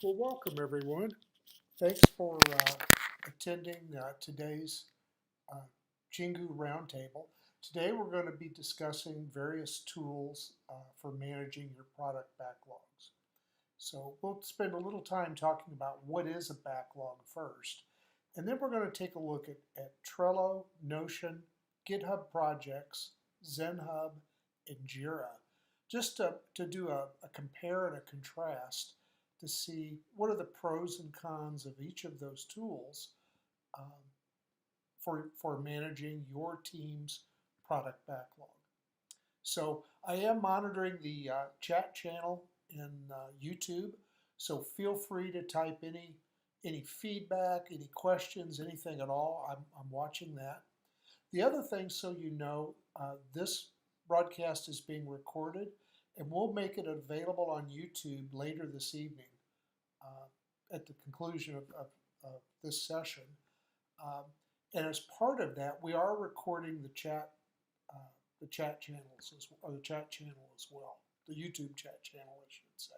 Well, welcome everyone. Thanks for attending today's uh, Chingu Roundtable. Today we're going to be discussing various tools for managing your product backlogs. So we'll spend a little time talking about what is a backlog first, and then we're going to take a look at Trello, Notion, GitHub Projects, ZenHub, and Jira, just to do a compare and a contrast to see what are the pros and cons of each of those tools um, for managing your team's product backlog. So I am monitoring the chat channel in YouTube, so feel free to type any feedback, any questions, anything at all. I'm watching that. The other thing, so you know, this broadcast is being recorded, and we'll make it available on YouTube later this evening at the conclusion of this session. Um, and as part of that, we are recording the chat channels or the chat channel as well, the YouTube chat channel, I should say.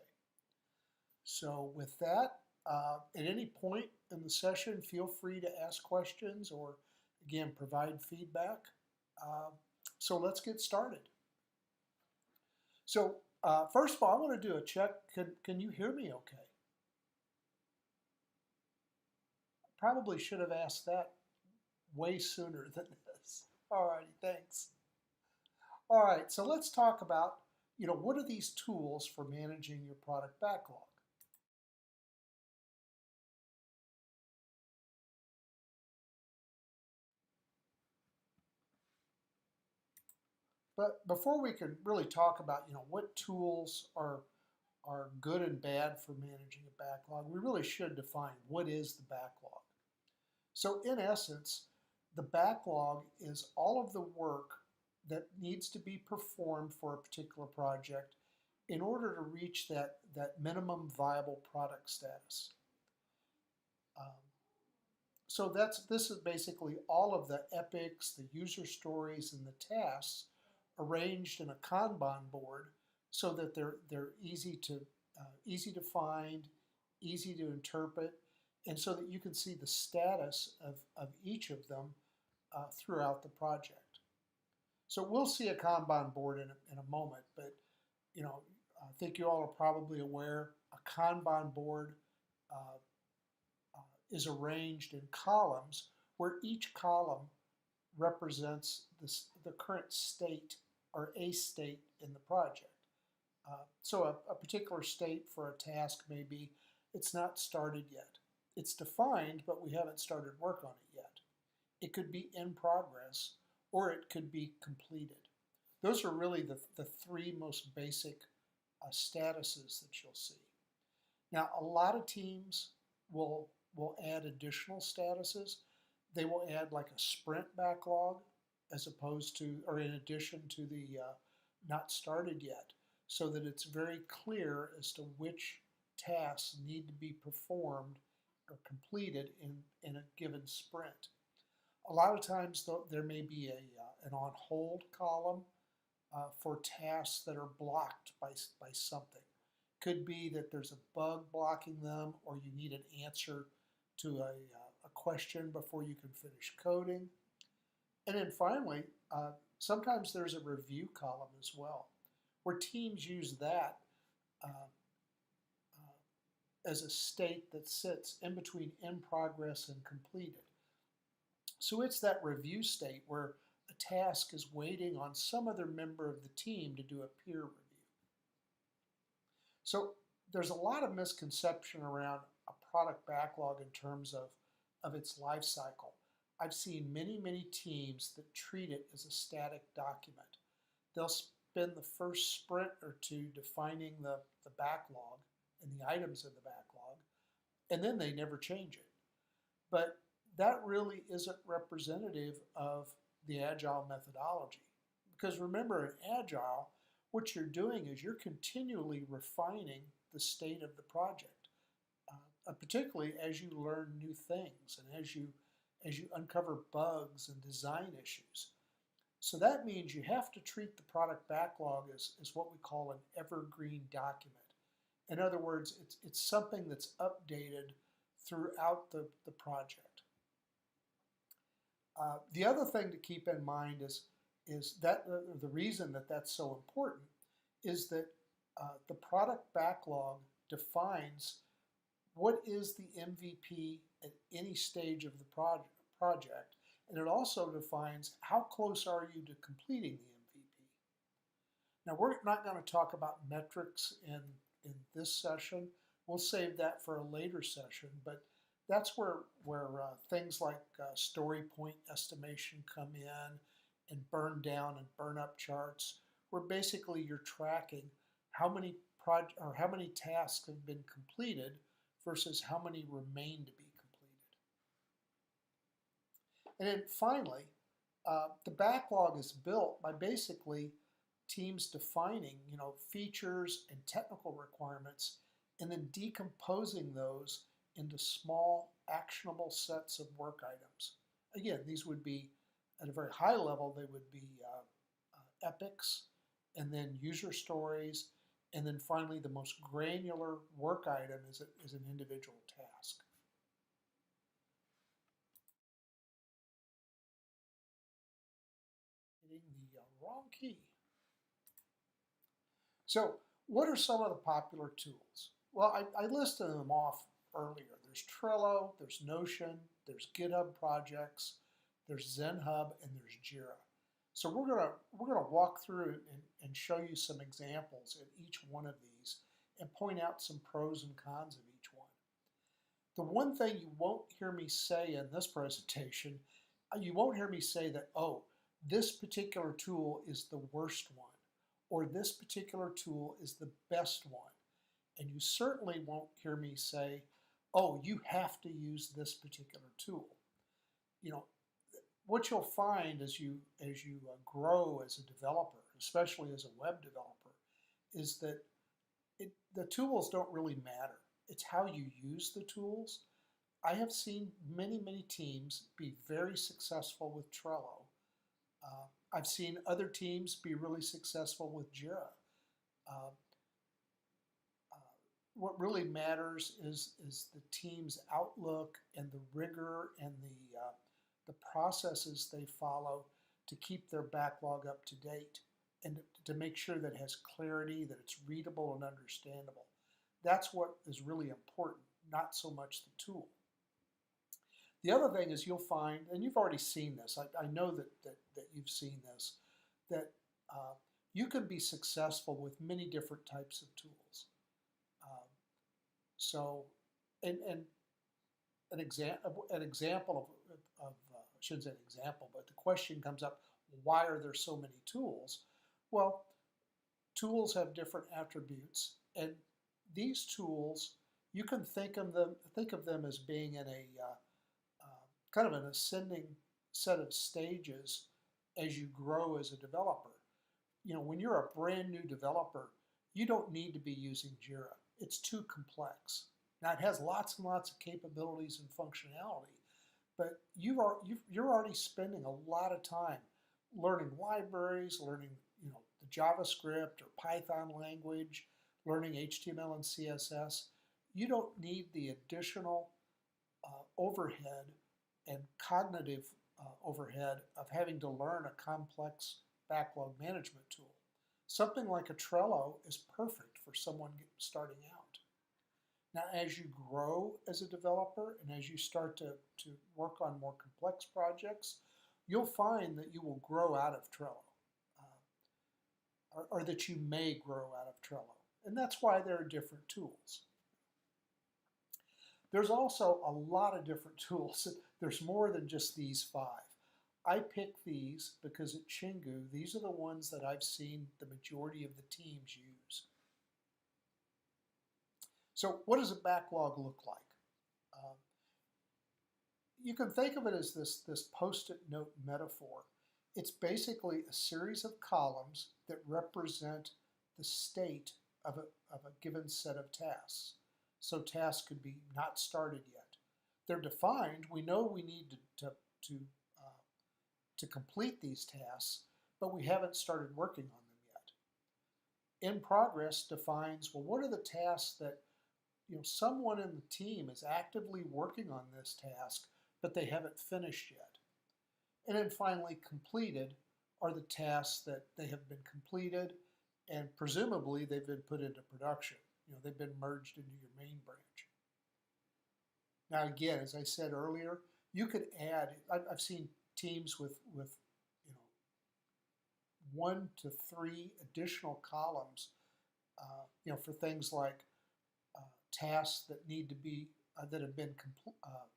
So with that, at any point in the session, feel free to ask questions or again provide feedback. So let's get started. So first of all, I want to do a check. Can you hear me okay? Probably should have asked that way sooner than this. All righty, thanks. All right, so let's talk about, what are these tools for managing your product backlog? But before we can really talk about, what tools are good and bad for managing a backlog, we really should define what is the backlog. So in essence, the backlog is all of the work that needs to be performed for a particular project in order to reach that minimum viable product status. Um, so this is basically all of the epics, the user stories, and the tasks arranged in a Kanban board so that they're easy to find, easy to interpret, and so that you can see the status of each of them throughout the project. So we'll see a Kanban board in a moment, but I think you all are probably aware a Kanban board uh, is arranged in columns where each column represents the current state or a state in the project. So a particular state for a task may be it's not started yet. It's defined, but we haven't started work on it yet. It could be in progress, or it could be completed. Those are really the three most basic statuses that you'll see. Now, a lot of teams will add additional statuses. They will add like a sprint backlog as opposed to, or in addition to the not started yet, so that it's very clear as to which tasks need to be performed or completed in a given sprint. A lot of times, though, there may be an on hold column for tasks that are blocked by something. Could be that there's a bug blocking them, or you need an answer to a question before you can finish coding. And then finally, sometimes there's a review column as well, where teams use that as a state that sits in between in progress and completed. So it's that review state where a task is waiting on some other member of the team to do a peer review. So there's a lot of misconception around a product backlog in terms of its life cycle. I've seen many teams that treat it as a static document. They'll spend the first sprint or two defining the backlog and the items in the backlog, and then they never change it. But that really isn't representative of the Agile methodology. Because remember, in Agile, what you're doing is you're continually refining the state of the project, particularly as you learn new things and as you uncover bugs and design issues. So that means you have to treat the product backlog as what we call an evergreen document. In other words, it's something that's updated throughout the project. The other thing to keep in mind is that the reason that that's so important is that the product backlog defines what is the MVP at any stage of the project, and it also defines how close are you to completing the MVP. Now, we're not going to talk about metrics in this session. We'll save that for a later session, but that's where things like story point estimation come in, and burn down and burn up charts, where basically you're tracking how many tasks have been completed versus how many remain to be completed. And then finally, the backlog is built by basically teams defining, features and technical requirements, and then decomposing those into small, actionable sets of work items. Again, these would be, at a very high level, they would be epics, and then user stories, and then finally the most granular work item is an individual task. Hitting the wrong key. So what are some of the popular tools? Well, I listed them off earlier. There's Trello, there's Notion, there's GitHub projects, there's ZenHub, and there's Jira. So we're gonna walk through and show you some examples in each one of these and point out some pros and cons of each one. The one thing you won't hear me say in this presentation, you won't hear me say that, oh, this particular tool is the worst one, or this particular tool is the best one. And you certainly won't hear me say, oh, you have to use this particular tool. What you'll find as you grow as a developer, especially as a web developer, is that the tools don't really matter. It's how you use the tools. I have seen many teams be very successful with Trello. I've seen other teams be really successful with Jira. What really matters is the team's outlook and the rigor and the processes they follow to keep their backlog up to date, and to make sure that it has clarity, that it's readable and understandable. That's what is really important, not so much the tool. The other thing is you'll find, and you've already seen this, I know that you've seen this, that you can be successful with many different types of tools. An example of I shouldn't say an example, but the question comes up, why are there so many tools? Well, tools have different attributes, and these tools, you can think of them as being in a kind of an ascending set of stages as you grow as a developer. When you're a brand new developer, you don't need to be using Jira. It's too complex. Now, it has lots and lots of capabilities and functionality, but you're already spending a lot of time learning libraries, learning the JavaScript or Python language, learning HTML and CSS. You don't need the additional overhead and cognitive overhead of having to learn a complex backlog management tool. Something like a Trello is perfect for someone starting out. Now, as you grow as a developer and as you start to work on more complex projects, you'll find that you will grow out of Trello, or that you may grow out of Trello. And that's why there are different tools. There's also a lot of different tools. There's more than just these 5. I picked these because at Chingu, these are the ones that I've seen the majority of the teams use. So what does a backlog look like? You can think of it as this post-it note metaphor. It's basically a series of columns that represent the state of a given set of tasks. So tasks could be not started yet. They're defined. We know we need to complete these tasks, but we haven't started working on them yet. In progress defines, well, what are the tasks that someone in the team is actively working on this task, but they haven't finished yet. And then finally, completed are the tasks that they have been completed and presumably they've been put into production. They've been merged into your main branch. Now, again, as I said earlier, you could add, I've seen teams with 1 to 3 additional columns, for things like tasks that need to be, that have been that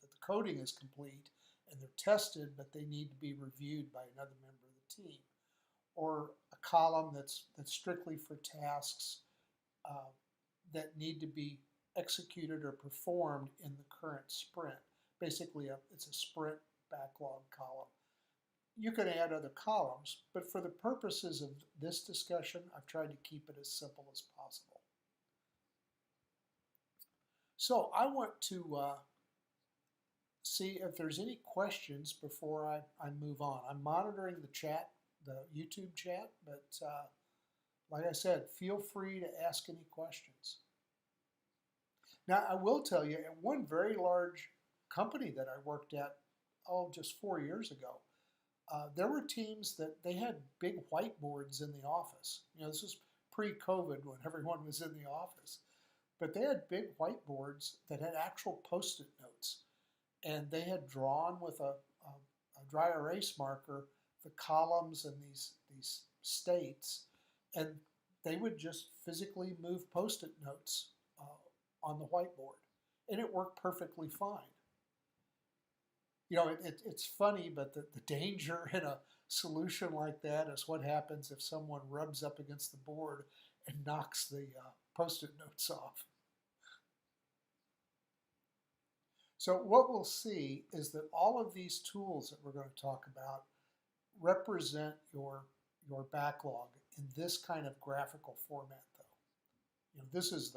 the coding is complete and they're tested, but they need to be reviewed by another member of the team. Or a column that's strictly for tasks that need to be executed or performed in the current sprint. Basically, it's a sprint backlog column. You can add other columns, but for the purposes of this discussion, I've tried to keep it as simple as possible. So I want to see if there's any questions before I move on. I'm monitoring the chat, the YouTube chat, but like I said, feel free to ask any questions. Now, I will tell you, at one very large company that I worked at, just 4 years ago, there were teams that they had big whiteboards in the office. This was pre-COVID when everyone was in the office. But they had big whiteboards that had actual Post-it notes. And they had drawn with a dry erase marker the columns and these states. And they would just physically move Post-it notes on the whiteboard. And it worked perfectly fine. It's funny, but the danger in a solution like that is what happens if someone rubs up against the board and knocks the Post-it notes off. So what we'll see is that all of these tools that we're going to talk about represent your backlog in this kind of graphical format, though. This is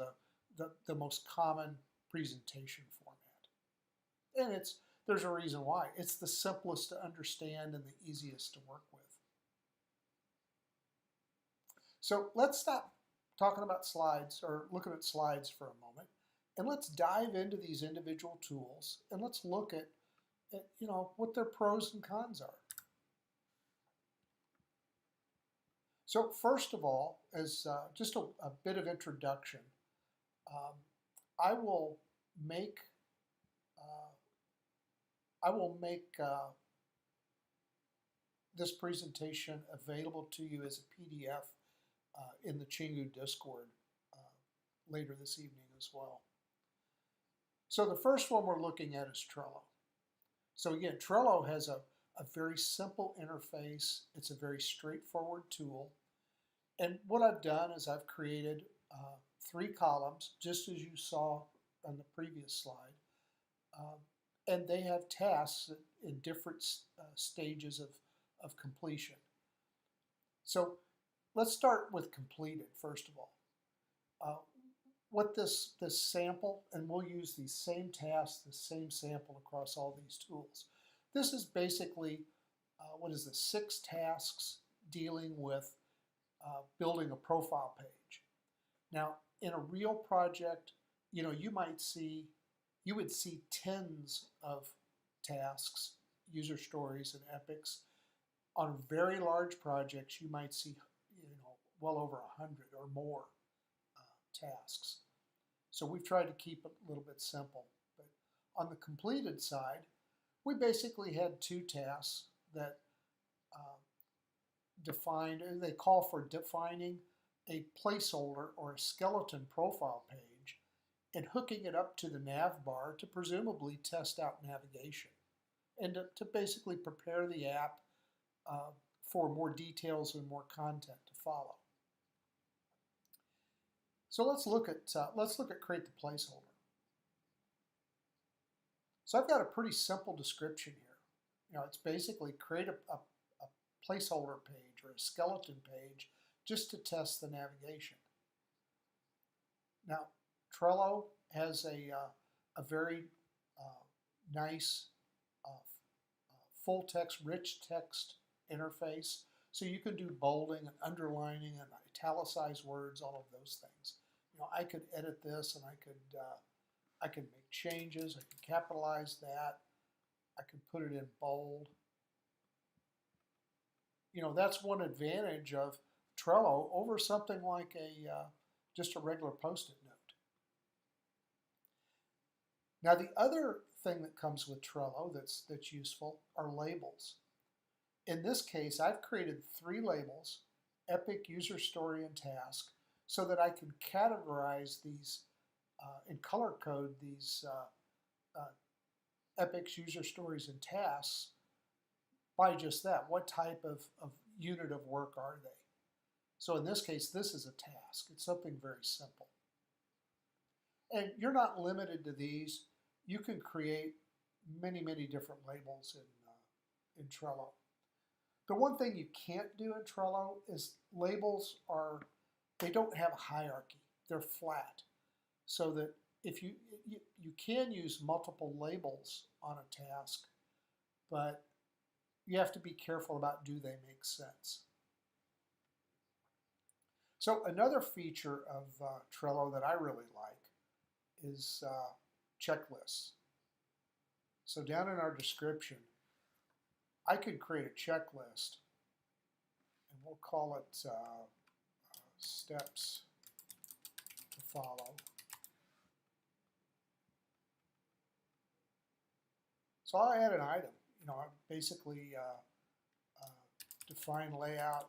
the most common presentation format. And there's a reason why. It's the simplest to understand and the easiest to work with. So let's stop talking about slides or looking at slides for a moment, and let's dive into these individual tools and let's look at what their pros and cons are. So first of all, as just a bit of introduction, I will make this presentation available to you as a PDF in the Chingu Discord later this evening as well. So the first one we're looking at is Trello. So again, Trello has a very simple interface. It's a very straightforward tool. And what I've done is I've created 3 columns, just as you saw on the previous slide. And they have tasks in different stages of completion. So let's start with completed, first of all. What this sample, and we'll use these same tasks, the same sample across all these tools. This is basically, 6 tasks dealing with building a profile page. Now, in a real project, you would see tens of tasks, user stories, and epics. On very large projects, you might see well over 100 or more tasks. So we've tried to keep it a little bit simple. But on the completed side, we basically had 2 tasks that they call for defining a placeholder or a skeleton profile page and hooking it up to the nav bar to presumably test out navigation and to basically prepare the app for more details and more content to follow. So let's look at create the placeholder. So I've got a pretty simple description here. It's basically create a placeholder page or a skeleton page just to test the navigation. Now, Trello has a very nice full text, rich text interface. So you can do bolding and underlining and italicized words, all of those things. I could edit this and I could make changes. I could capitalize that. I could put it in bold. That's one advantage of Trello over something like just a regular Post-it note. Now the other thing that comes with Trello that's useful are labels. In this case, I've created 3 labels: epic, user story, and task, so that I can categorize these and color code these epics, user stories, and tasks by just that. What type of unit of work are they? So in this case, this is a task. It's something very simple. And you're not limited to these. You can create many, many different labels in Trello. The one thing you can't do in Trello is labels they don't have a hierarchy. They're flat. So that if you can use multiple labels on a task, but you have to be careful about, do they make sense? So another feature of Trello that I really like is checklists. So down in our description, I could create a checklist, and we'll call it steps to follow. So I'll add an item. I basically define layout.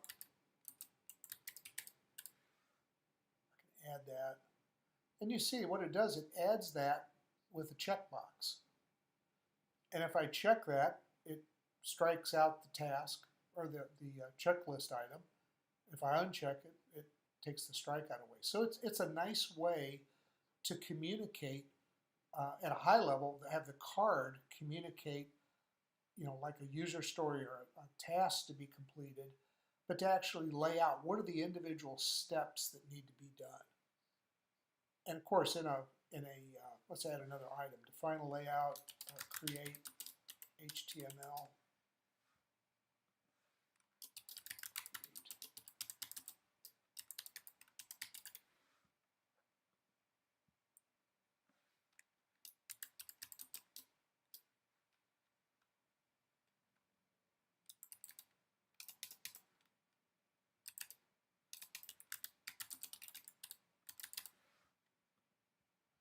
I can add that. And you see what it does, it adds that with a checkbox. And if I check that, it strikes out the task or the checklist item. If I uncheck it, it takes the strikeout away. So it's a nice way to communicate at a high level, to have the card communicate, like a user story or a task to be completed, but to actually lay out what are the individual steps that need to be done. And of course, let's add another item: define a layout, create HTML.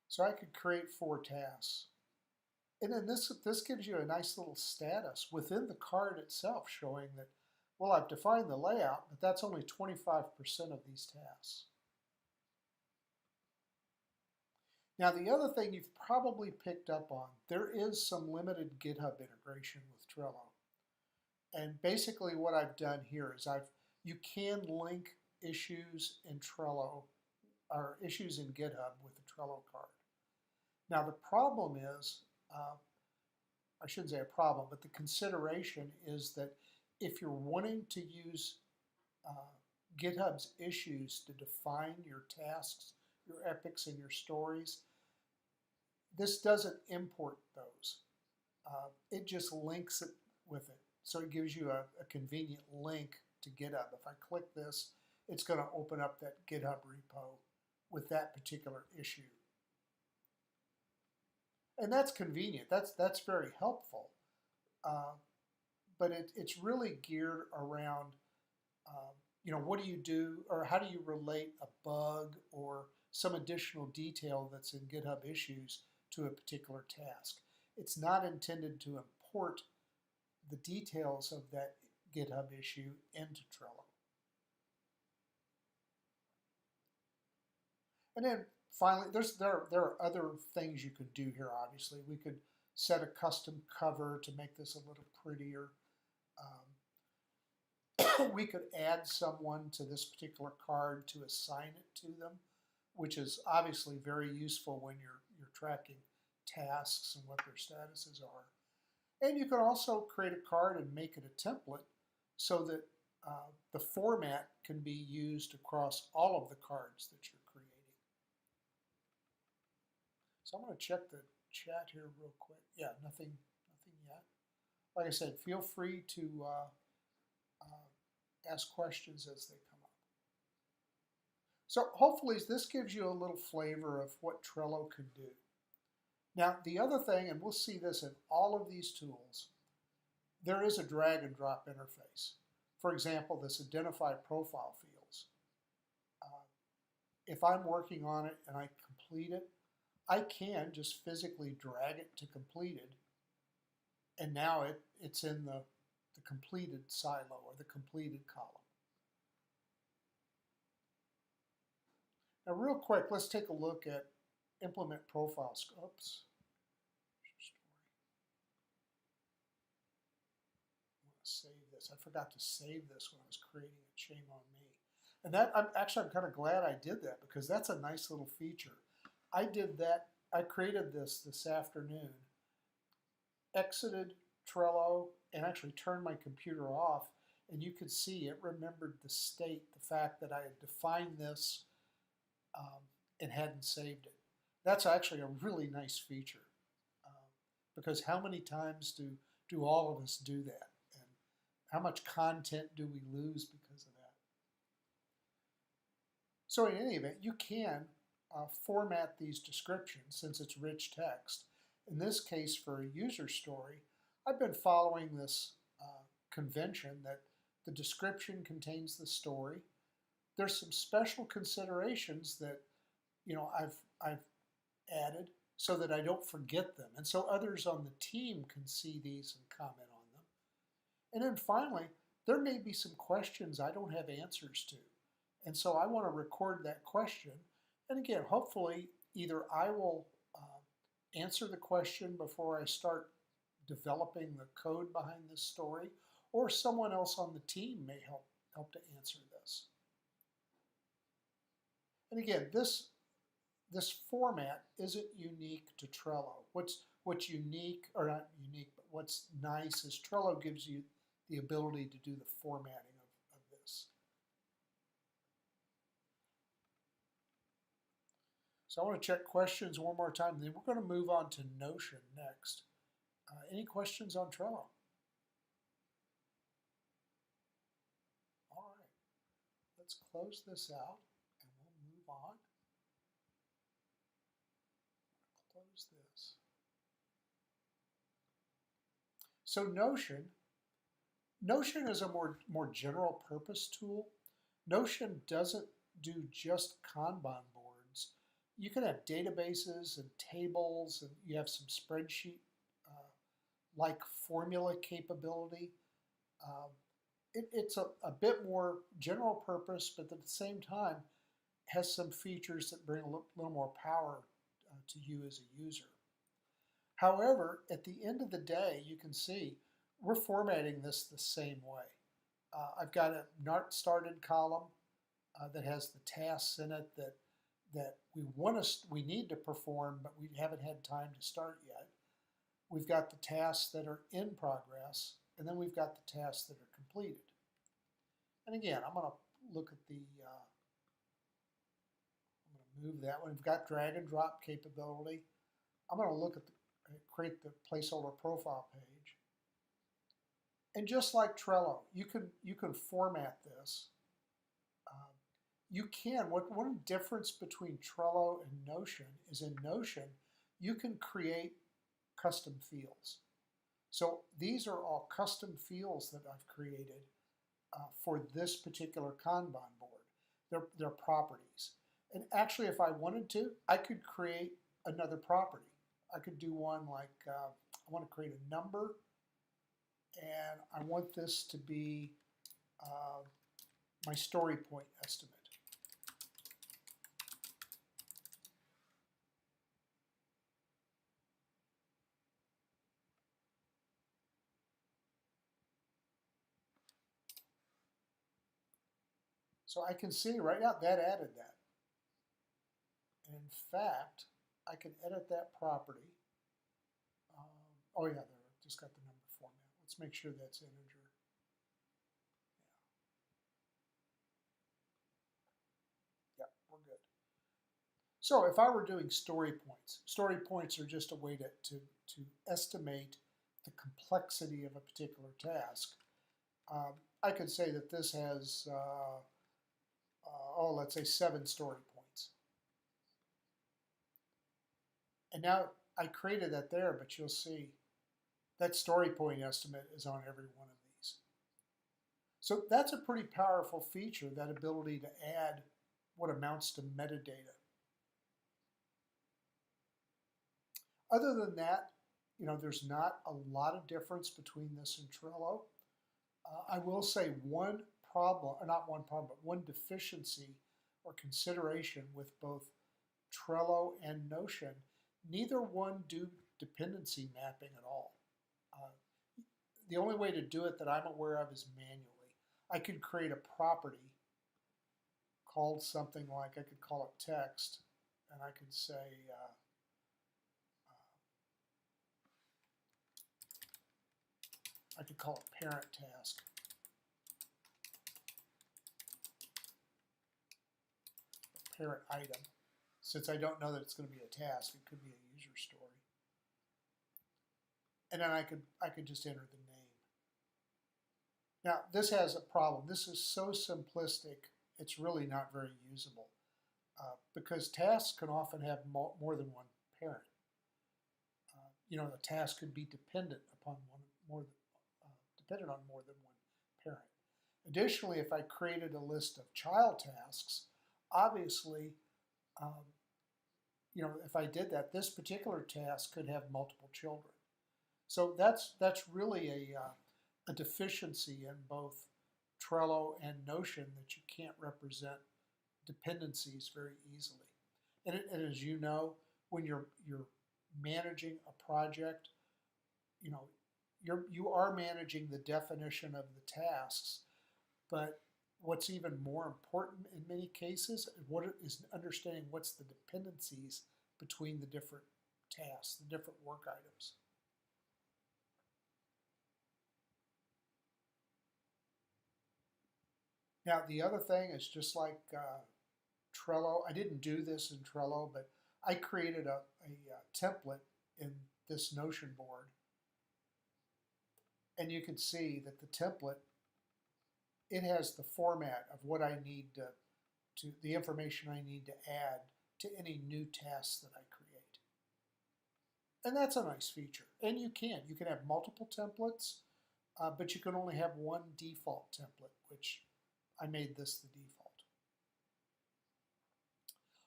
So I could create 4 tasks. And then this gives you a nice little status within the card itself, showing that, well, I've defined the layout, but that's only 25% of these tasks. Now the other thing you've probably picked up on, there is some limited GitHub integration with Trello. And basically what I've done here is you can link issues in Trello, or issues in GitHub with the Trello card. Now the problem is, I shouldn't say a problem, but the consideration is that if you're wanting to use GitHub's issues to define your tasks, your epics, and your stories, this doesn't import those. It just links it with it. So it gives you a convenient link to GitHub. If I click this, it's going to open up that GitHub repo with that particular issue. And that's convenient. That's very helpful. But it's really geared around, what do you do, or how do you relate a bug or some additional detail that's in GitHub issues to a particular task. It's not intended to import the details of that GitHub issue into Trello. And then finally, there are other things you could do here, obviously. We could set a custom cover to make this a little prettier. We could add someone to this particular card to assign it to them, which is obviously very useful when you're tracking tasks and what their statuses are. And you can also create a card and make it a template so that the format can be used across all of the cards that you're creating. So I'm going to check the chat here real quick. Yeah, nothing yet. Like I said, feel free to ask questions as they come up. So hopefully this gives you a little flavor of what Trello can do. Now the other thing, and we'll see this in all of these tools, there is a drag and drop interface. For example, this identify profile fields. If I'm working on it and I complete it, I can just physically drag it to completed, and now it's in the completed silo or the completed column. Now real quick, let's take a look at implement profile scopes. I want to save this. I forgot to save this when I was creating it. Shame on me. And that I'm kind of glad I did that, because that's a nice little feature. I did that. I created this afternoon, exited Trello, and actually turned my computer off, and you could see it remembered the state, the fact that I had defined this and hadn't saved it. That's actually a really nice feature, because how many times do all of us do that, and how much content do we lose because of that? So in any event, you can format these descriptions since it's rich text. In this case, for a user story, I've been following this convention that the description contains the story. There's some special considerations that I've added so that I don't forget them, and so others on the team can see these and comment on them. And then finally, there may be some questions I don't have answers to, and so I want to record that question. And again, hopefully either I will answer the question before I start developing the code behind this story, or someone else on the team may help to answer this. And again, this format isn't unique to Trello. What's unique, or not unique, but what's nice is Trello gives you the ability to do the formatting of this. So I want to check questions one more time, and then we're going to move on to Notion next. Any questions on Trello? All right, let's close this out and we'll move on. Close this. So Notion is a more general purpose tool. Notion doesn't do just Kanban boards. You can have databases and tables, and you have some spreadsheet like formula capability. It's a bit more general purpose, but at the same time has some features that bring a little more power to you as a user. However, at the end of the day, you can see we're formatting this the same way. I've got a not started column that has the tasks in it that we need to perform, but we haven't had time to start yet. We've got the tasks that are in progress, and then we've got the tasks that are completed. And again, I'm going to look at I'm going to move that one. We've got drag and drop capability. I'm going to look at create the placeholder profile page. And just like Trello, you can format this. One difference between Trello and Notion is in Notion, you can create custom fields. So these are all custom fields that I've created for this particular Kanban board. They're properties. And actually, if I wanted to, I could create another property. I could do one like, I want to create a number, and I want this to be my story point estimate. So I can see right now that added that. And in fact, I can edit that property. Oh yeah, there, just got the number format. Let's make sure that's integer. Yeah, we're good. So if I were doing story points are just a way to estimate the complexity of a particular task. I could say that this has, let's say 7 story points. And now I created that there, but you'll see that story point estimate is on every one of these. So that's a pretty powerful feature, that ability to add what amounts to metadata. Other than that, there's not a lot of difference between this and Trello. I will say one problem, or not one problem, but one deficiency or consideration with both Trello and Notion. Neither one do dependency mapping at all. The only way to do it that I'm aware of is manually. I could create a property called something like, I could call it text, and I could say, I could call it parent task. Parent item. Since I don't know that it's going to be a task, it could be a user story. And then I could just enter the name. Now, this has a problem. This is so simplistic, it's really not very usable. Because tasks can often have more than one parent. A task could be dependent on more than one parent. Additionally, if I created a list of child tasks, obviously, if I did that, this particular task could have multiple children. So that's really a deficiency in both Trello and Notion, that you can't represent dependencies very easily. And as you know, when you're managing a project, you are managing the definition of the tasks, but what's even more important in many cases is understanding what's the dependencies between the different tasks, the different work items. Now, the other thing is, just like Trello, I didn't do this in Trello, but I created a template in this Notion board. And you can see that the template, it has the format of what I need to the information I need to add to any new tasks that I create. And that's a nice feature. And you can have multiple templates, but you can only have one default template, which I made this the default.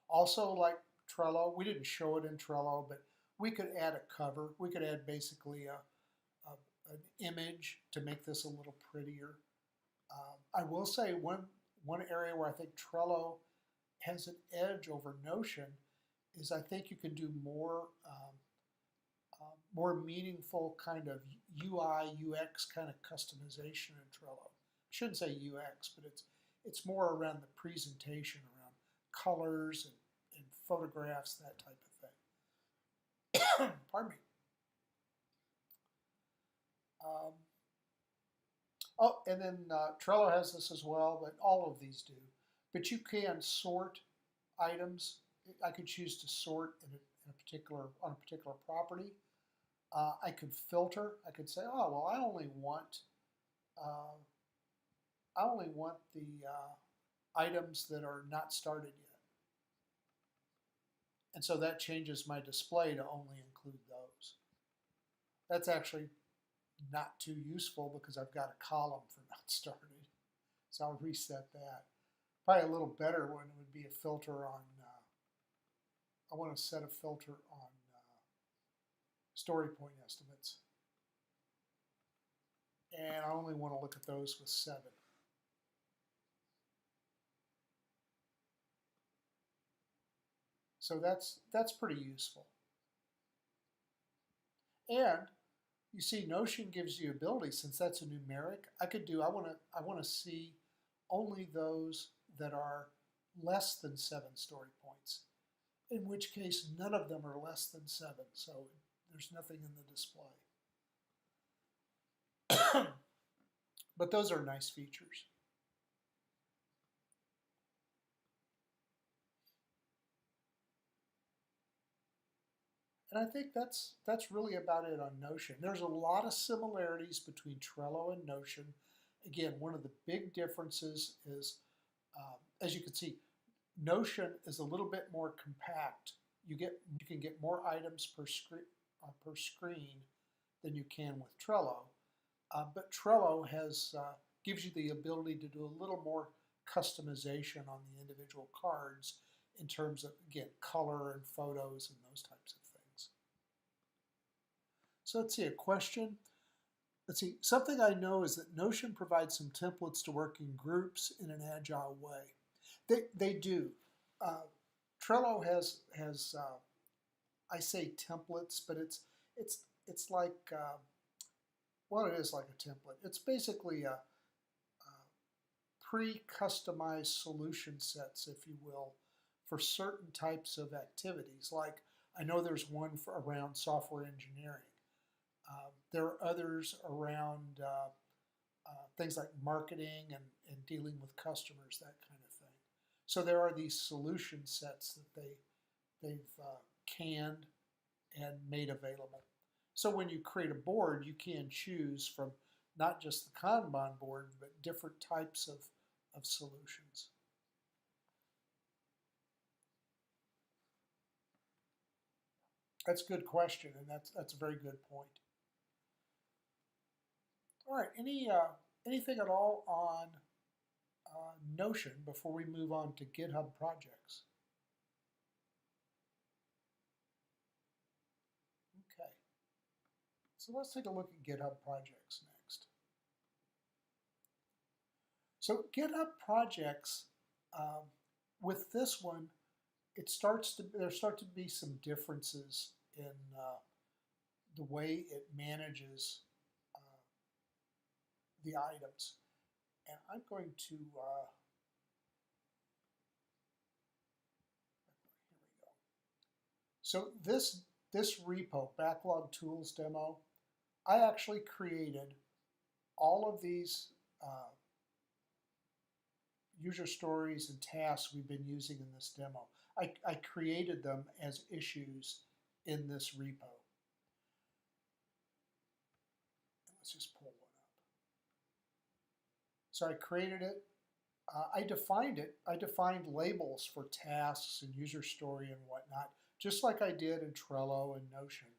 Also, like Trello, we didn't show it in Trello, but we could add a cover. We could add basically an image to make this a little prettier. I will say one area where I think Trello has an edge over Notion is I think you can do more meaningful kind of UI, UX kind of customization in Trello. I shouldn't say UX, but it's more around the presentation, around colors and photographs, that type of thing. Pardon me. And then Trello has this as well, but all of these do. But you can sort items. I could choose to sort on a particular property. I could filter. I could say, oh well, I only want the items that are not started yet. And so that changes my display to only include those. That's actually not too useful because I've got a column for not started. So I'll reset that. Probably a little better one would be a filter on, I want to set a filter on story point estimates. And I only want to look at those with 7. So that's pretty useful. And you see, Notion gives you ability, since that's a numeric. I want to see only those that are less than 7 story points, in which case none of them are less than 7, so there's nothing in the display. But those are nice features. And I think that's really about it on Notion. There's a lot of similarities between Trello and Notion, again, one of the big differences is, as you can see, Notion is a little bit more compact. You can get more items per screen than you can with Trello, but Trello gives you the ability to do a little more customization on the individual cards in terms of, again, color and photos and those types of things. So let's see, a question. Let's see, something I know is that Notion provides some templates to work in groups in an agile way. They do. Trello has I say templates, but it's like, well, it is like a template. It's basically a pre-customized solution sets, if you will, for certain types of activities. Like, I know there's one around software engineering. There are others around things like marketing and dealing with customers, that kind of thing. So there are these solution sets that they've canned and made available. So when you create a board, you can choose from not just the Kanban board, but different types of solutions. That's a good question, and that's a very good point. All right, anything at all on Notion before we move on to GitHub projects? Okay, so let's take a look at GitHub projects next. So GitHub projects, with this one, there start to be some differences in the way it manages the items. And I'm going to, here we go. So this repo, Backlog Tools Demo, I actually created all of these user stories and tasks we've been using in this demo. I created them as issues in this repo. Let's just pull one up. So I created it. I defined it. I defined labels for tasks and user story and whatnot, just like I did in Trello and Notion.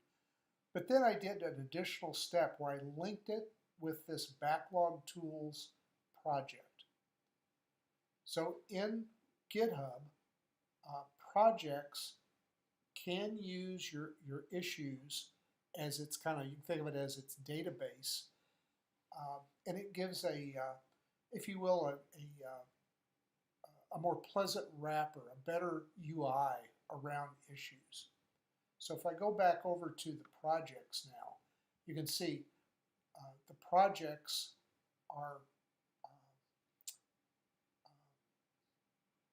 But then I did an additional step where I linked it with this Backlog Tools project. So in GitHub, projects can use your issues as its kind of, you can think of it as its database, and it gives if you will, a more pleasant wrapper, a better UI around issues. So if I go back over to the projects now, you can see the projects are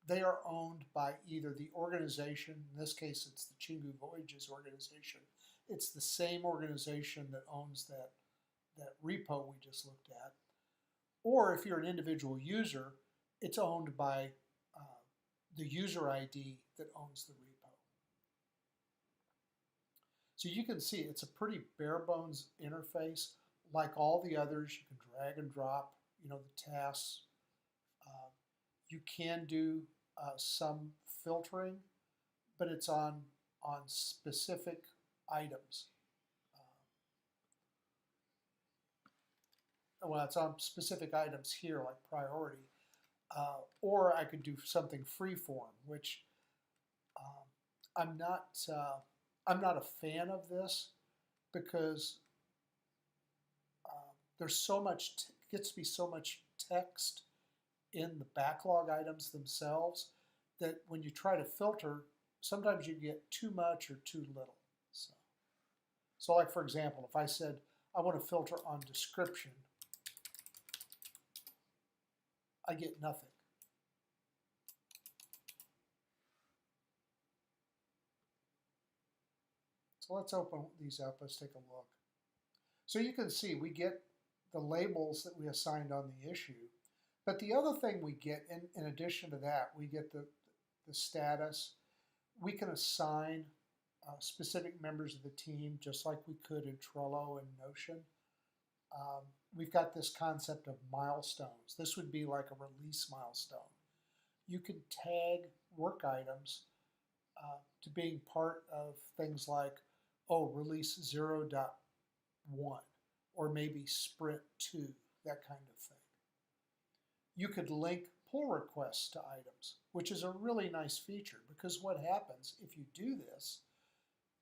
they are owned by either the organization, in this case it's the Chingu Voyages organization. It's the same organization that owns that repo we just looked at. Or if you're an individual user, it's owned by the user ID that owns the repo. So you can see it's a pretty bare bones interface. Like all the others, you can drag and drop, the tasks. You can do some filtering, but it's on specific items. Well, it's on specific items here, like priority. Or I could do something freeform, which I'm not a fan of this because there's so much gets to be so much text in the backlog items themselves that when you try to filter, sometimes you get too much or too little. So like for example, if I said I want to filter on description, I get nothing. So let's open these up. Let's take a look. So you can see we get the labels that we assigned on the issue. But the other thing we get, in addition to that, we get the status. We can assign specific members of the team, just like we could in Trello and Notion. we've got this concept of milestones. This would be like a release milestone. You could tag work items to being part of things like, oh, release 0.1 or maybe sprint 2, that kind of thing. You could link pull requests to items, which is a really nice feature because what happens if you do this,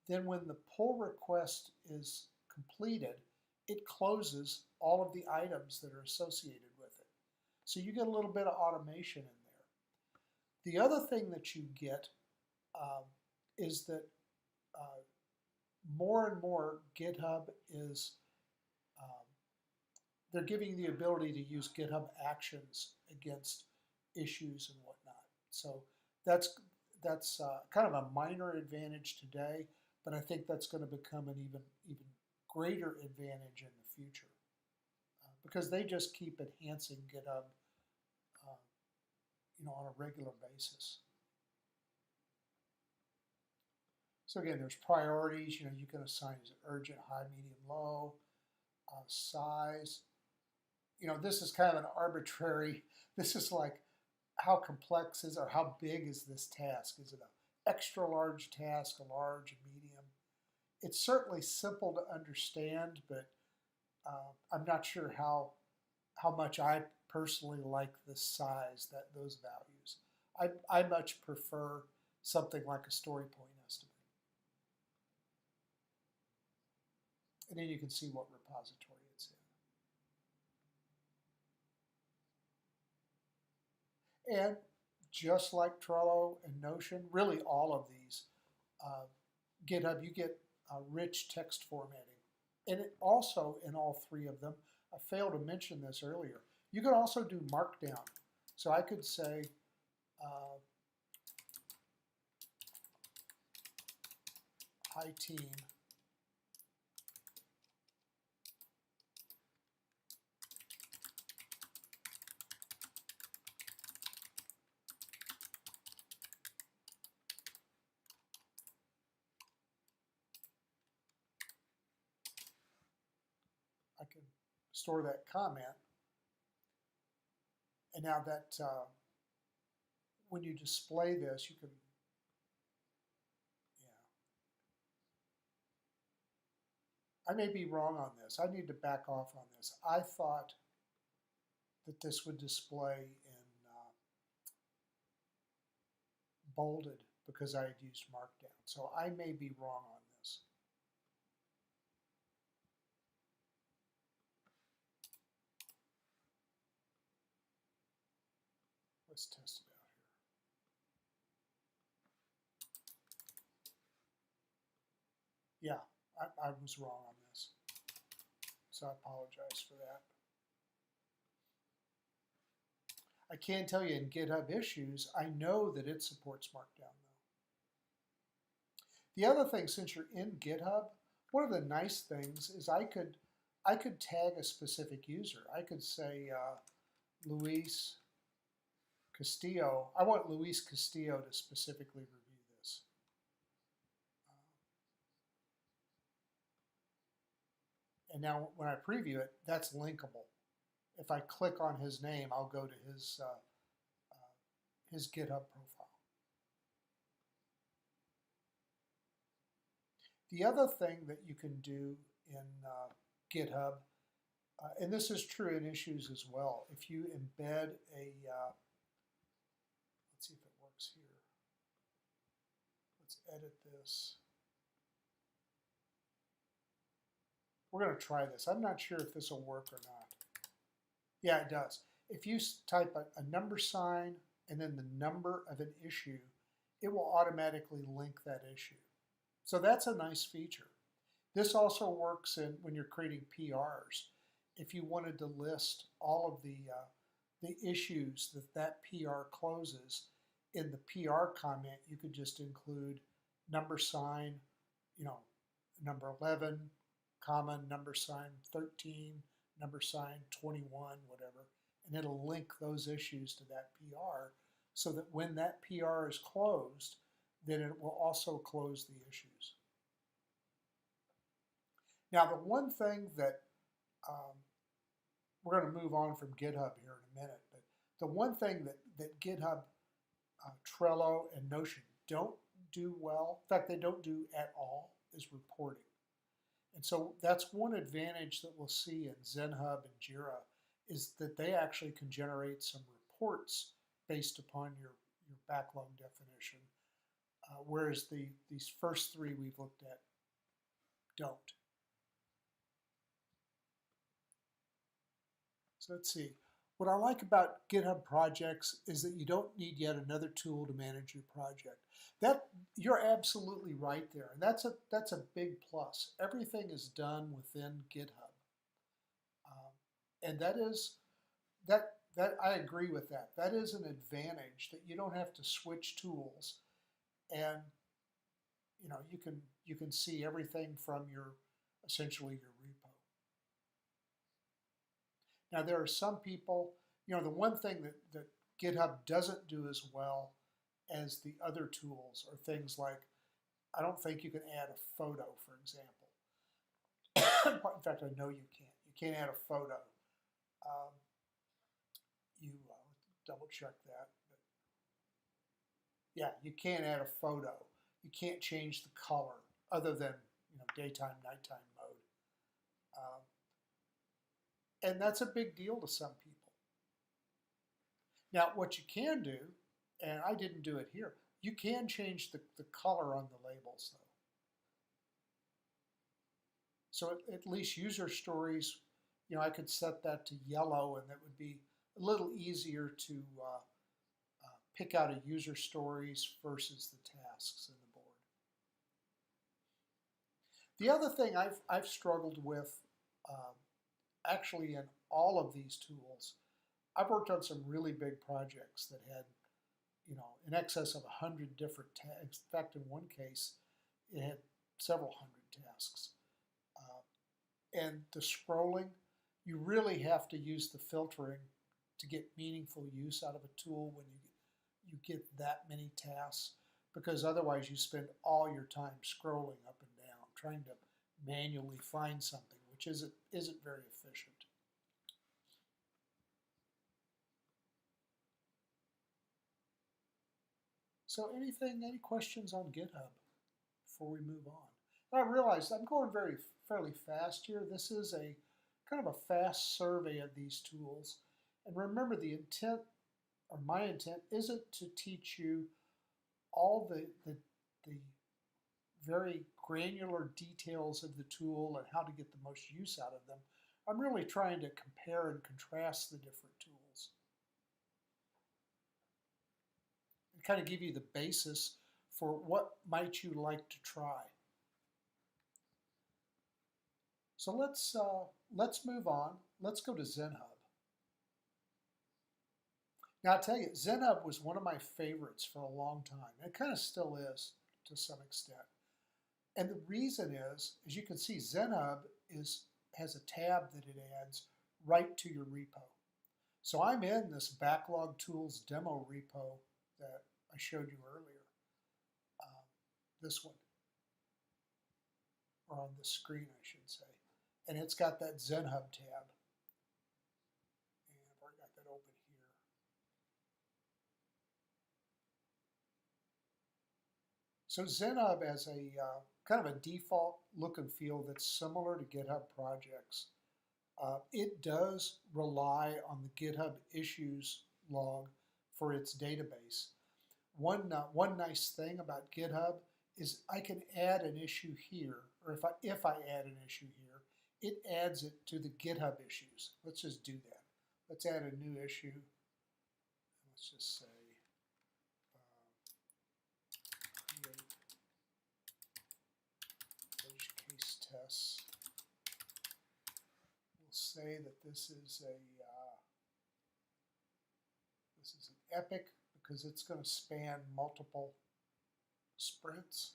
then when the pull request is completed, it closes all of the items that are associated with it. So you get a little bit of automation in there. The other thing that you get is that more and more GitHub is, they're giving you the ability to use GitHub Actions against issues and whatnot. So that's kind of a minor advantage today, but I think that's going to become an even greater advantage in the future because they just keep enhancing GitHub, on a regular basis. So again, there's priorities. You can assign as urgent, high, medium, low, size. This is kind of an arbitrary. This is like how complex is or how big is this task? Is it an extra large task, a large, a medium? It's certainly simple to understand, but I'm not sure how much I personally like this size, those values. I much prefer something like a story point estimate. And then you can see what repository it's in. And just like Trello and Notion, really all of these, GitHub, you get rich text formatting. And it also, in all three of them, I failed to mention this earlier, you could also do markdown. So I could say, hi team, I can store that comment. And now that when you display this, you can, I may be wrong on this. I need to back off on this. I thought that this would display in bolded because I had used Markdown. So I may be wrong on this. Let's test it out here. Yeah, I was wrong on this. So I apologize for that. I can tell you in GitHub Issues, I know that it supports Markdown though. The other thing, since you're in GitHub, one of the nice things is I could tag a specific user. I could say Luis Castillo. I want Luis Castillo to specifically review this. And now when I preview it, that's linkable. If I click on his name, I'll go to his GitHub profile. The other thing that you can do in GitHub, and this is true in issues as well, if you embed a, let's see if it works here. Let's edit this. We're going to try this. I'm not sure if this will work or not. Yeah, it does. If you type a number sign and then the number of an issue, it will automatically link that issue. So that's a nice feature. This also works when you're creating PRs. If you wanted to list all of the issues that PR closes in the PR comment, you could just include number sign, number 11, comma, number sign 13, number sign 21, whatever, and it'll link those issues to that PR so that when that PR is closed, then it will also close the issues. Now, the one thing that um, we're going to move on from GitHub here in a minute, but the one thing that GitHub, Trello, and Notion don't do well, in fact, they don't do at all, is reporting. And so that's one advantage that we'll see in ZenHub and Jira, is that they actually can generate some reports based upon your backlog definition, whereas these first three we've looked at don't. So let's see. What I like about GitHub projects is that you don't need yet another tool to manage your project. You're absolutely right there, and that's a big plus. Everything is done within GitHub, and that I agree with that. That is an advantage, that you don't have to switch tools, and you can see everything from essentially your repo. Now, there are some people, the one thing that GitHub doesn't do as well as the other tools are things like, I don't think you can add a photo, for example. In fact, I know you can't. You can't add a photo. Double check that. But yeah, you can't add a photo. You can't change the color other than daytime, nighttime mode. And that's a big deal to some people. Now, what you can do, and I didn't do it here, you can change the color on the labels, though. So at least user stories, I could set that to yellow, and that would be a little easier to pick out a user stories versus the tasks in the board. The other thing I've struggled with, actually in all of these tools, I've worked on some really big projects that had, in excess of 100 different tasks. In fact, in one case, it had several hundred tasks. And the scrolling, you really have to use the filtering to get meaningful use out of a tool when you get that many tasks, because otherwise you spend all your time scrolling up and down, trying to manually find something, which isn't very efficient. So any questions on GitHub before we move on? And I realize I'm going fairly fast here. This is a kind of a fast survey of these tools. And remember, the intent, or my intent, isn't to teach you all the very granular details of the tool and how to get the most use out of them. I'm really trying to compare and contrast the different tools and kind of give you the basis for what might you like to try. So let's move on. Let's go to ZenHub. Now, I'll tell you, ZenHub was one of my favorites for a long time. It kind of still is to some extent. And the reason is, as you can see, ZenHub has a tab that it adds right to your repo. So I'm in this Backlog Tools demo repo that I showed you earlier. This one, or on the screen, I should say. And it's got that ZenHub tab. And I've already got that open here. So ZenHub has a kind of a default look and feel that's similar to GitHub projects. It does rely on the GitHub issues log for its database. One nice thing about GitHub is I can add an issue here, or if I add an issue here, it adds it to the GitHub issues. Let's just do that. Let's add a new issue. Let's just say create edge case tests. We'll say that this is an epic because it's going to span multiple sprints.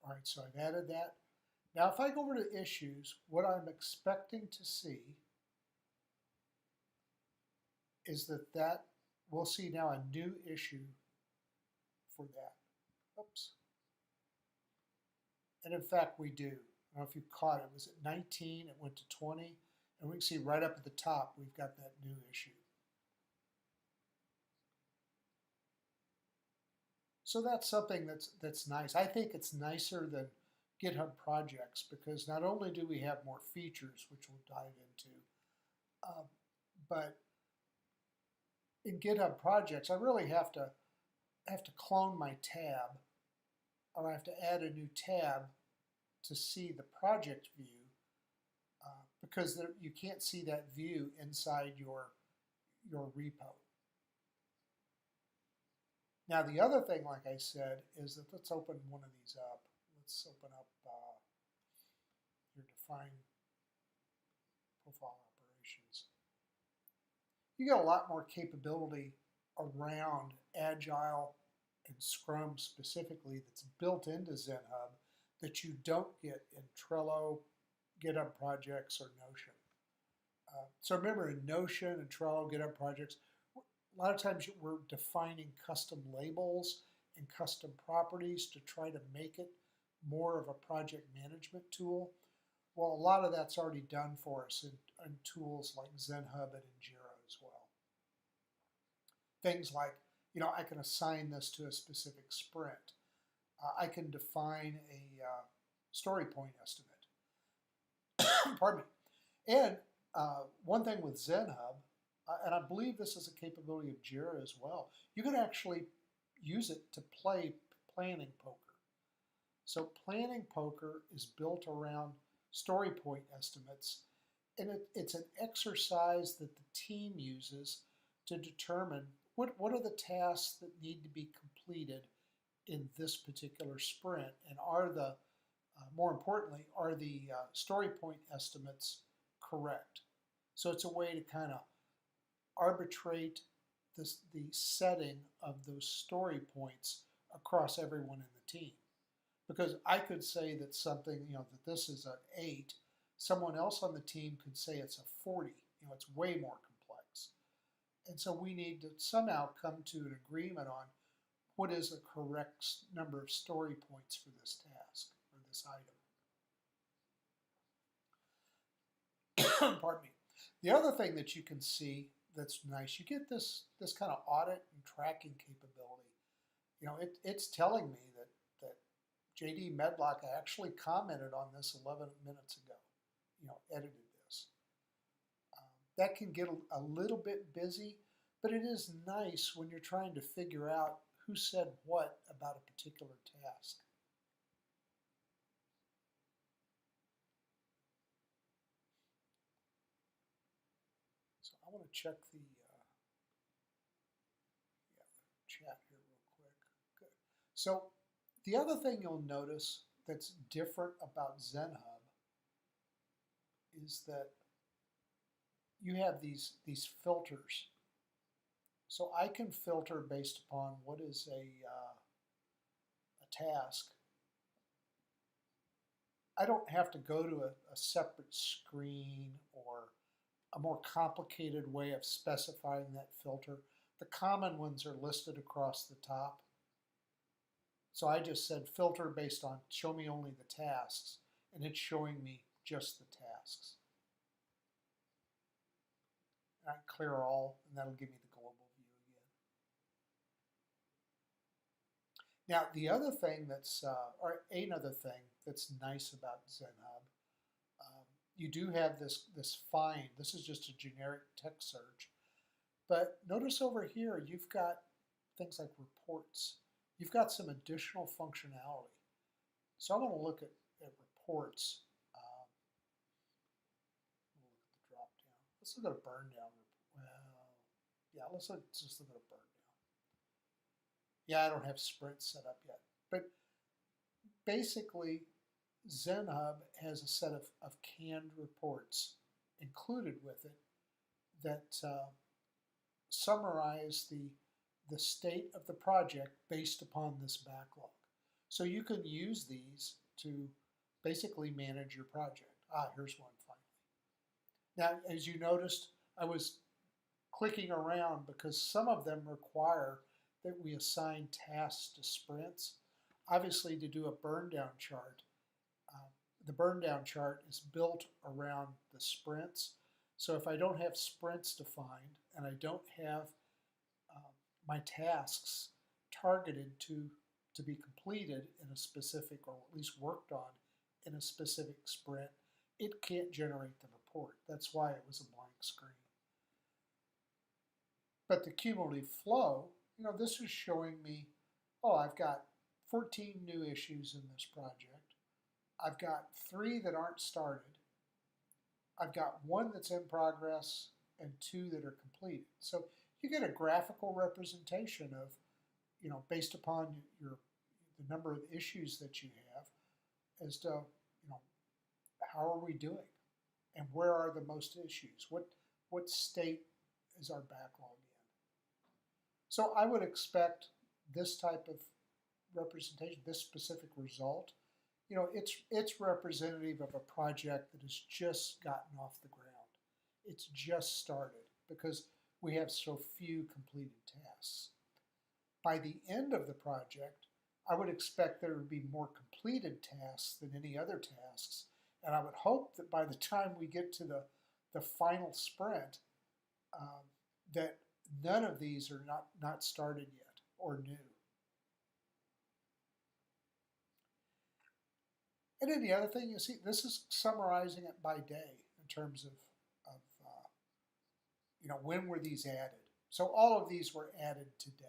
All right, so I've added that. Now if I go over to issues, what I'm expecting to see is that we'll see now a new issue for that. Oops. And in fact, we do. I don't know if you caught it. It was at 19, it went to 20, and we can see right up at the top, we've got that new issue. So that's something that's nice. I think it's nicer than GitHub projects because not only do we have more features, which we'll dive into, but in GitHub projects, I really have to clone my tab, or I have to add a new tab to see the project view because you can't see that view inside your repo. Now the other thing, like I said, is that let's open one of these up. Let's open up your define profile operations. You get a lot more capability around Agile and Scrum specifically that's built into ZenHub that you don't get in Trello, GitHub projects, or Notion. So remember, in Notion and Trello, GitHub projects, a lot of times we're defining custom labels and custom properties to try to make it more of a project management tool. Well, a lot of that's already done for us in tools like ZenHub and in Jira as well. Things like, I can assign this to a specific sprint. I can define a story point estimate. Pardon me. And one thing with ZenHub, and I believe this is a capability of Jira as well, you can actually use it to play planning poker. So planning poker is built around story point estimates, and it's an exercise that the team uses to determine what are the tasks that need to be completed in this particular sprint, and are the, more importantly, are the story point estimates correct? So it's a way to kind of arbitrate the setting of those story points across everyone in the team. Because I could say that something, that this is an 8, someone else on the team could say it's a 40. It's way more complex. And so we need to somehow come to an agreement on what is the correct number of story points for this task or this item. Pardon me. The other thing that you can see that's nice, you get this kind of audit and tracking capability. It's telling me that JD Medlock actually commented on this 11 minutes ago, edited this. That can get a little bit busy, but it is nice when you're trying to figure out who said what about a particular task. So I want to check the chat here real quick. Good. So the other thing you'll notice that's different about ZenHub is that you have these filters. So I can filter based upon what is a task. I don't have to go to a separate screen or a more complicated way of specifying that filter. The common ones are listed across the top. So I just said filter based on show me only the tasks, and it's showing me just the tasks. And I clear all, and that'll give me the global view again. Now the other thing that's, or another thing that's nice about ZenHub, you do have this find. This is just a generic text search. But notice over here, you've got things like reports. You've got some additional functionality. So I want to look at reports. We'll look at the drop down. Let's look at a burn down. Well, yeah, let's just look at a burn down. Yeah, I don't have sprint set up yet. But basically, ZenHub has a set of canned reports included with it that summarize the state of the project based upon this backlog. So you can use these to basically manage your project. Here's one finally. Now, as you noticed, I was clicking around because some of them require that we assign tasks to sprints. Obviously, to do a burn down chart, the burn down chart is built around the sprints. So if I don't have sprints defined and I don't have my tasks targeted to be completed in a specific, or at least worked on in a specific sprint, it can't generate the report. That's why it was a blank screen. But the cumulative flow, this is showing me, I've got 14 new issues in this project. I've got 3 that aren't started. I've got 1 that's in progress and 2 that are completed. So you get a graphical representation of, based upon the number of issues that you have, as to, how are we doing? And where are the most issues? What state is our backlog in? So I would expect this type of representation, this specific result, it's representative of a project that has just gotten off the ground. It's just started because we have so few completed tasks. By the end of the project, I would expect there would be more completed tasks than any other tasks, and I would hope that by the time we get to the final sprint, that none of these are not started yet or new. And then the other thing, you see, this is summarizing it by day in terms of when were these added. So all of these were added today.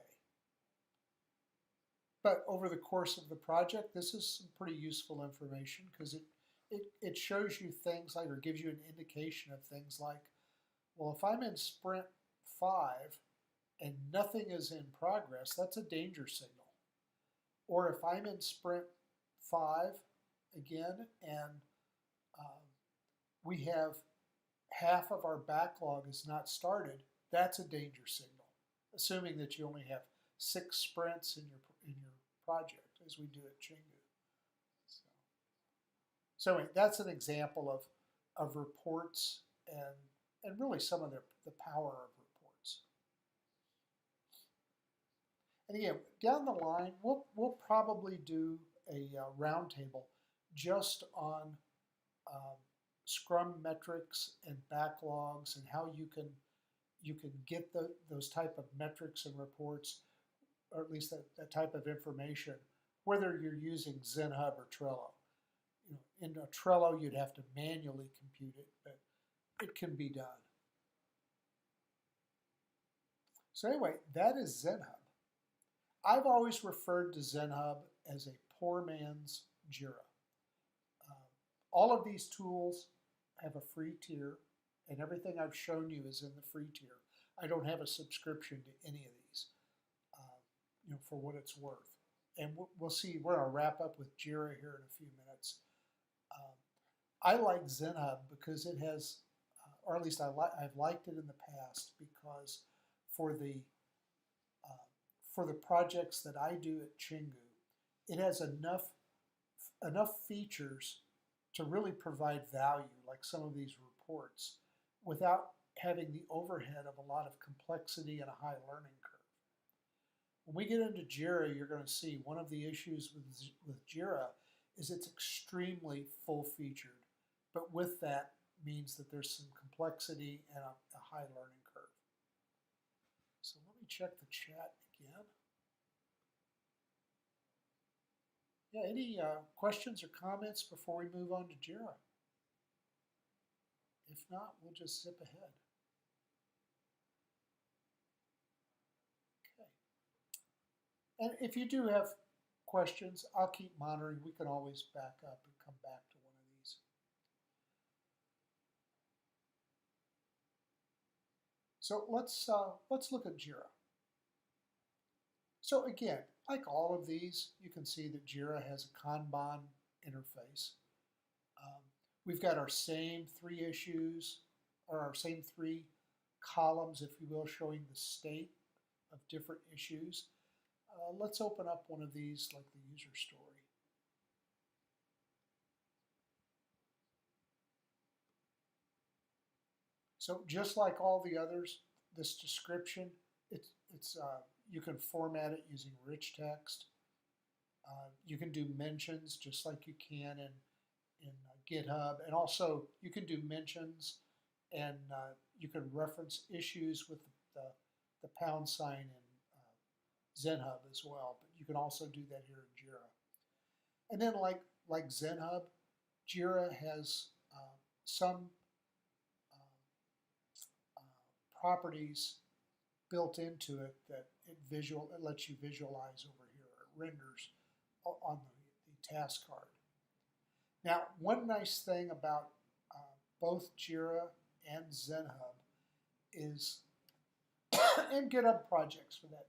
But over the course of the project, this is some pretty useful information because it shows you things like, or gives you an indication of things like, well, if I'm in sprint 5 and nothing is in progress, that's a danger signal. Or if I'm in sprint 5 again and we have half of our backlog is not started, that's a danger signal, assuming that you only have 6 sprints in your project, as we do at Chingu. So anyway, that's an example of reports and really some of the power of reports. And again, down the line, we'll probably do a roundtable just on Scrum metrics and backlogs and how you can get those type of metrics and reports, or at least that type of information, whether you're using ZenHub or Trello. In a Trello, you'd have to manually compute it, but it can be done. So anyway, that is ZenHub. I've always referred to ZenHub as a poor man's Jira. All of these tools have a free tier, and everything I've shown you is in the free tier. I don't have a subscription to any of these, for what it's worth. And we'll see, we're going to wrap up with Jira here in a few minutes. I like ZenHub because it has, or at least I've liked it in the past because for the projects that I do at Chingu, it has enough features to really provide value, like some of these reports, without having the overhead of a lot of complexity and a high learning curve. When we get into Jira, you're going to see one of the issues with Jira is it's extremely full-featured, but with that means that there's some complexity and a high learning curve. So let me check the chat again. Yeah, any questions or comments before we move on to Jira? If not, we'll just zip ahead. Okay. And if you do have questions, I'll keep monitoring. We can always back up and come back to one of these. So let's look at Jira. So again, like all of these, you can see that Jira has a Kanban interface. We've got our same 3 issues, or our same 3 columns, if you will, showing the state of different issues. Let's open up one of these, like the user story. So just like all the others, this description, it's you can format it using rich text. You can do mentions just like you can in GitHub, and also you can do mentions, and you can reference issues with the pound sign in ZenHub as well. But you can also do that here in Jira. And then like ZenHub, Jira has some properties built into it that it lets you visualize over here. It renders on the task card. Now, one nice thing about both Jira and ZenHub is, and GitHub projects for that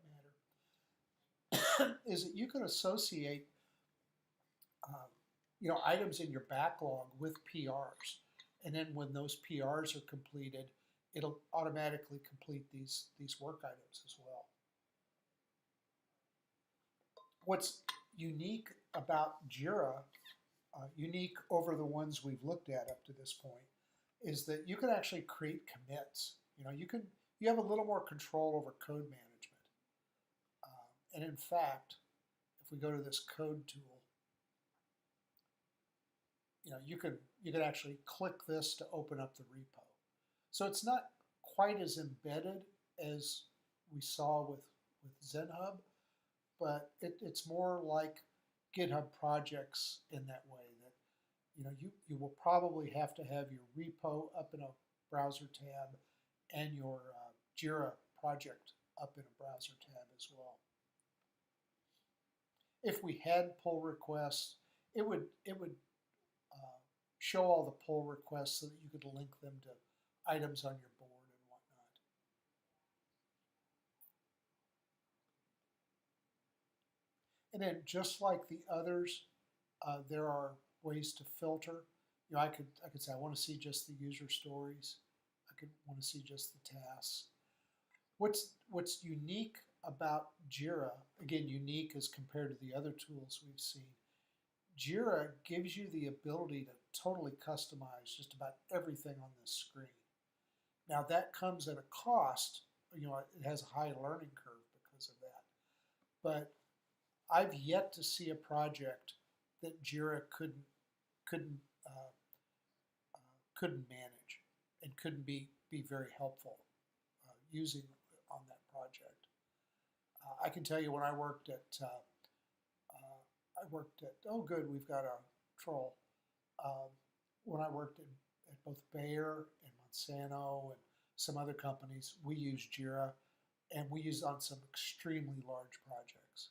matter, is that you can associate items in your backlog with PRs. And then when those PRs are completed, it'll automatically complete these work items as well. What's unique about Jira, unique over the ones we've looked at up to this point, is that you can actually create commits. You have a little more control over code management. And in fact, if we go to this code tool, you can actually click this to open up the repo. So it's not quite as embedded as we saw with ZenHub, but it's more like GitHub projects in that way, that you will probably have to have your repo up in a browser tab and your Jira project up in a browser tab as well. If we had pull requests, it would show all the pull requests so that you could link them to items on your board and whatnot. And then just like the others, there are ways to filter. I could say I want to see just the user stories. I could want to see just the tasks. What's unique about Jira, again, unique as compared to the other tools we've seen, Jira gives you the ability to totally customize just about everything on this screen. Now that comes at a cost. It has a high learning curve because of that. But I've yet to see a project that Jira couldn't manage and couldn't be very helpful using on that project. I can tell you when I worked at oh good, we've got a troll. When I worked at both Bayer and Monsanto and some other companies, we used Jira, and we used on some extremely large projects.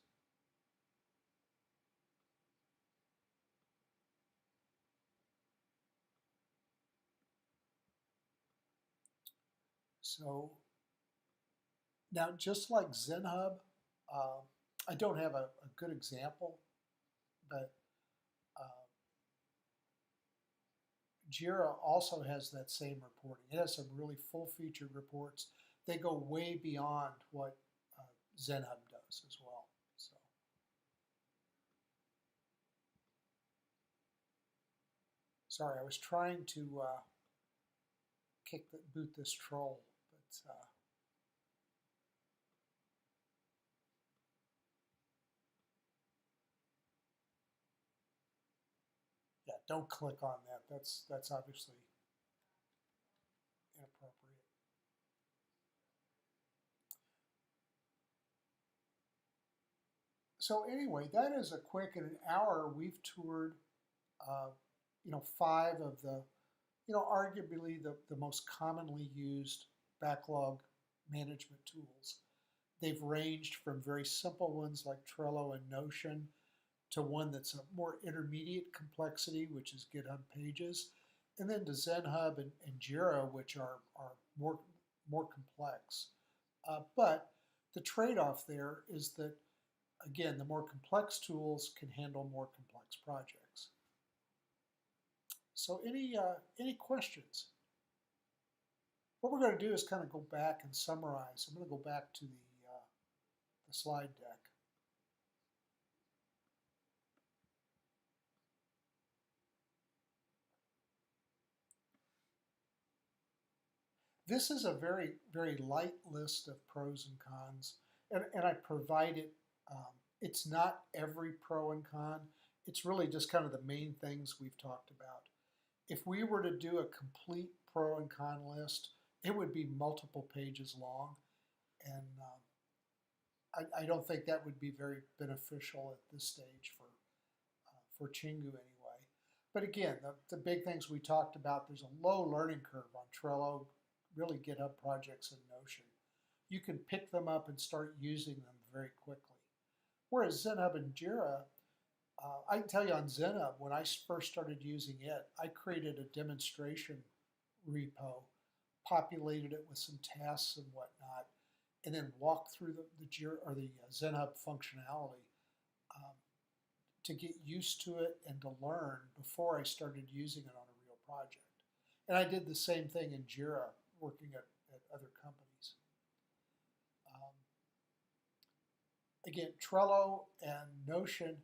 So now, just like ZenHub, I don't have a good example, but Jira also has that same reporting. It has some really full-featured reports. They go way beyond what ZenHub does as well. So, sorry, I was trying to boot this troll, but yeah, don't click on that. That's obviously inappropriate. So anyway, that is a quick, in an hour, we've toured, 5 of the, arguably the most commonly used backlog management tools. They've ranged from very simple ones like Trello and Notion to one that's a more intermediate complexity, which is GitHub Pages, and then to ZenHub and Jira, which are more complex. But the trade-off there is that, again, the more complex tools can handle more complex projects. So any questions? What we're going to do is kind of go back and summarize. I'm going to go back to the slide deck. This is a very, very light list of pros and cons, and I provide it. It's not every pro and con. It's really just kind of the main things we've talked about. If we were to do a complete pro and con list, it would be multiple pages long, and I don't think that would be very beneficial at this stage for Chingu anyway. But again, the big things we talked about, there's a low learning curve on Trello, really GitHub projects and Notion. You can pick them up and start using them very quickly. Whereas ZenHub and Jira, I can tell you on ZenHub, when I first started using it, I created a demonstration repo, populated it with some tasks and whatnot, and then walked through the Jira or the ZenHub functionality to get used to it and to learn before I started using it on a real project. And I did the same thing in Jira, working at other companies. Again, Trello and Notion,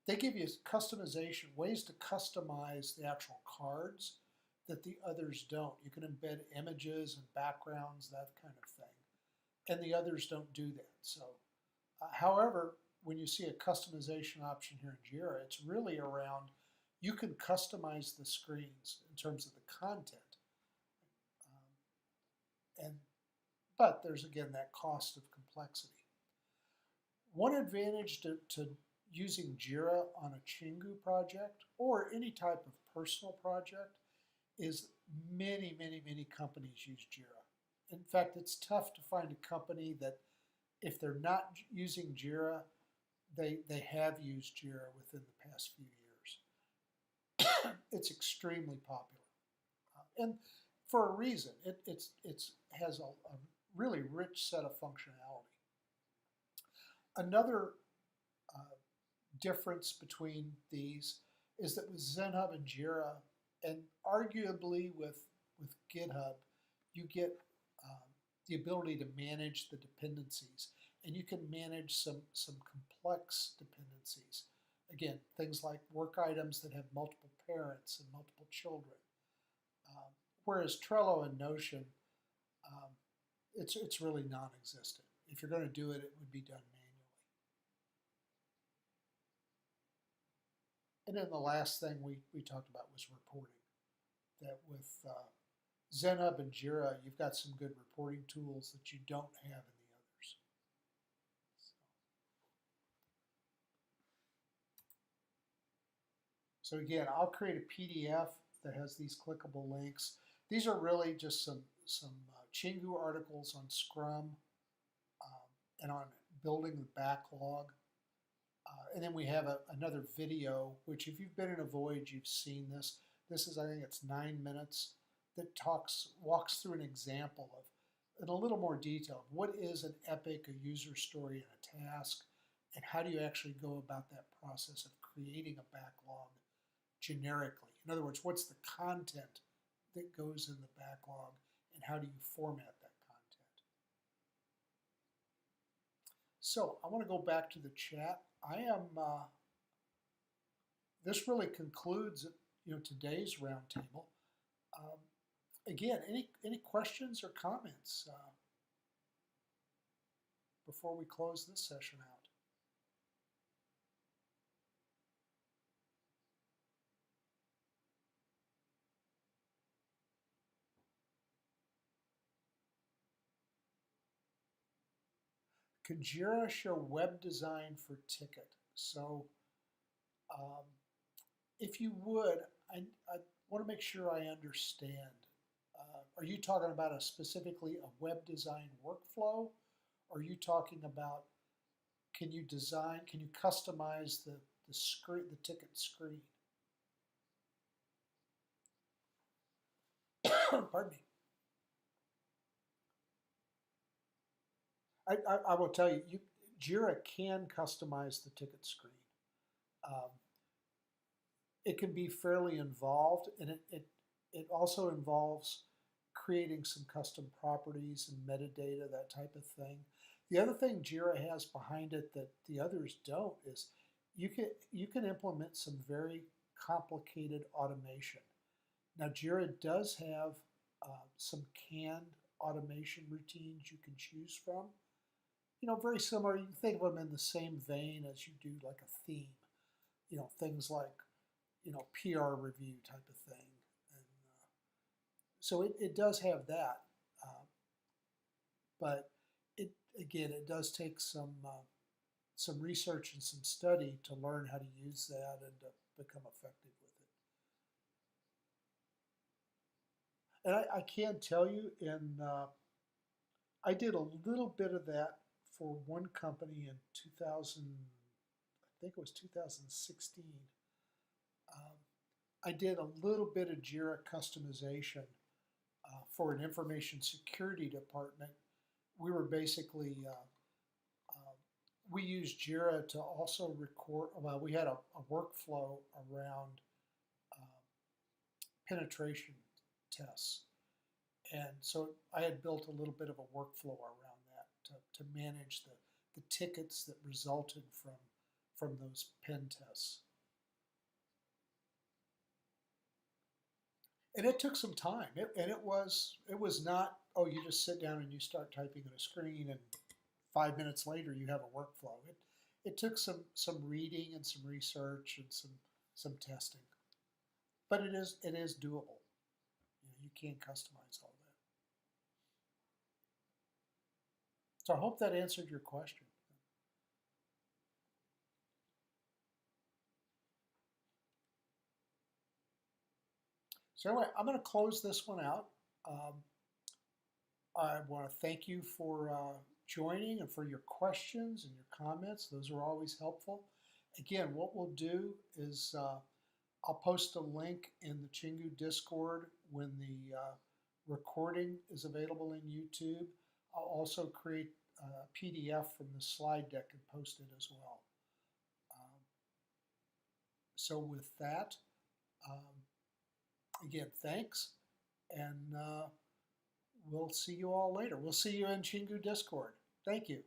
they give you customization, ways to customize the actual cards that the others don't. You can embed images and backgrounds, that kind of thing. And the others don't do that. So, however, when you see a customization option here in Jira, it's really around, you can customize the screens in terms of the content. But there's again that cost of complexity. One advantage to using Jira on a Chingu project or any type of personal project is many, many, many companies use Jira. In fact, it's tough to find a company that, if they're not using Jira, they have used Jira within the past few years. It's extremely popular. And for a reason. It has a really rich set of functionality. Another difference between these is that with ZenHub and Jira, and arguably with GitHub, you get the ability to manage the dependencies, and you can manage some complex dependencies. Again, things like work items that have multiple parents and multiple children. Whereas Trello and Notion, it's really non-existent. If you're going to do it, it would be done manually. And then the last thing we talked about was reporting. That with ZenHub and Jira, you've got some good reporting tools that you don't have in the others. So again, I'll create a PDF that has these clickable links. These are really just some Chingu articles on Scrum and on building the backlog. And then we have another video, which if you've been in a Voyage, you've seen this. This is, I think it's 9 minutes, that walks through an example of, in a little more detail, what is an epic, a user story, and a task, and how do you actually go about that process of creating a backlog generically. In other words, what's the content that goes in the backlog, and how do you format that content? So I want to go back to the chat. This really concludes today's roundtable. Again, any questions or comments before we close this session out? Could Jira show web design for ticket? So if you would, I want to make sure I understand. Are you talking about specifically a web design workflow? Or are you talking about, can you customize the ticket screen? Pardon me. I will tell you, Jira can customize the ticket screen. It can be fairly involved, and it also involves creating some custom properties and metadata, that type of thing. The other thing Jira has behind it that the others don't is you can implement some very complicated automation. Now Jira does have some canned automation routines you can choose from. Very similar. You can think of them in the same vein as you do like a theme. Things like, PR review type of thing. And so it does have that. But it does take some research and some study to learn how to use that and to become effective with it. And I can tell you, I did a little bit of that for one company in 2000, I think it was 2016. I did a little bit of JIRA customization for an information security department. We were basically we used JIRA to also record. Well, we had a workflow around penetration tests, and so I had built a little bit of a workflow around that to manage the tickets that resulted from those pen tests. And it took some time, it was not, oh, you just sit down and you start typing on a screen and 5 minutes later you have a workflow. It took some reading and some research and some testing, but it is doable. You can customize all that. So I hope that answered your question. So anyway, I'm going to close this one out. I want to thank you for joining and for your questions and your comments. Those are always helpful. Again, what we'll do is I'll post a link in the Chingu Discord when the recording is available in YouTube. I'll also create a PDF from the slide deck and post it as well. So with that, again, thanks, and we'll see you all later. We'll see you in Chingu Discord. Thank you.